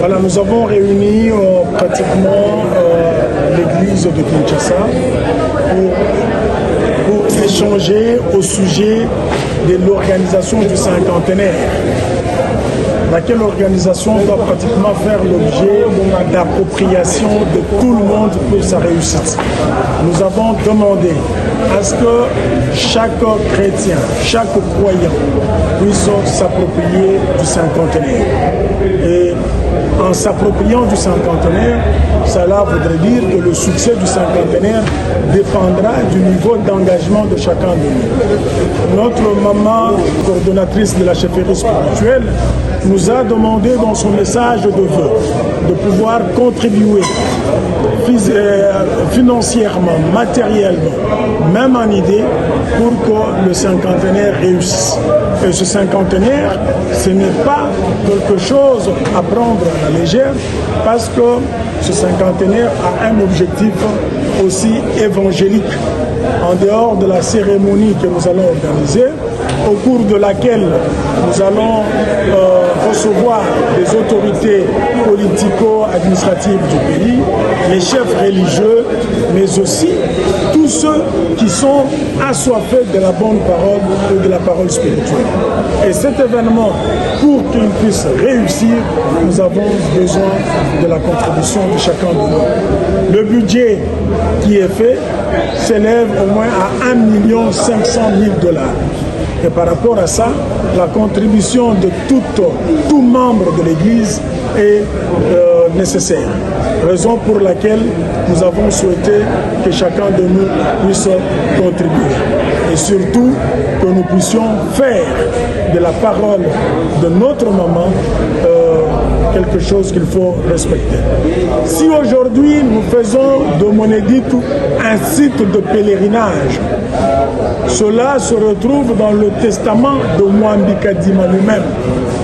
Voilà, nous avons réuni pratiquement l'église de Kinshasa pour échanger au sujet de l'organisation du cinquantenaire, laquelle organisation doit pratiquement faire l'objet d'appropriation de tout le monde pour sa réussite. Nous avons demandé à ce que chaque chrétien, chaque croyant puisse s'approprier du cinquantenaire. Et en s'appropriant du cinquantenaire, cela voudrait dire que le succès du cinquantenaire dépendra du niveau d'engagement de chacun de nous. Notre maman, coordonnatrice de la chefferie spirituelle, nous a demandé dans son message de vœux de pouvoir contribuer financièrement, matériellement, même en idée, pour que le cinquantenaire réussisse. Et ce cinquantenaire, ce n'est pas quelque chose à prendre à la légère, parce que ce cinquantenaire a un objectif aussi évangélique. En dehors de la cérémonie que nous allons organiser, au cours de laquelle nous allons recevoir les autorités politico-administratives du pays, les chefs religieux, mais aussi tous ceux qui sont assoiffés de la bonne parole ou de la parole spirituelle. Et cet événement, pour qu'il puisse réussir, nous avons besoin de la contribution de chacun de nous. Le budget qui est fait s'élève au moins à 1 500 000 $. Et par rapport à ça, la contribution de tout membre de l'Église est nécessaire. Raison pour laquelle nous avons souhaité que chacun de nous puisse contribuer. Et surtout que nous puissions faire de la parole de notre maman quelque chose qu'il faut respecter. Si aujourd'hui nous faisons de Monéditu un site de pèlerinage, cela se retrouve dans le testament de Mwambi Kadima lui-même,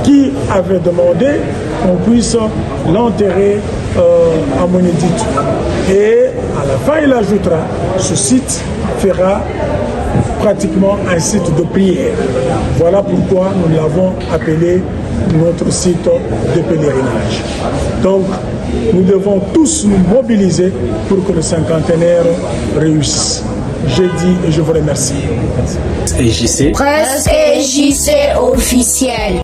qui avait demandé qu'on puisse l'enterrer à Monéditu. Et à la fin, il ajoutera, ce site fera pratiquement un site de prière. Voilà pourquoi nous l'avons appelé notre site de pèlerinage. Donc, nous devons tous nous mobiliser pour que le cinquantenaire réussisse. Je dis et je vous remercie. Presse et JC officiel.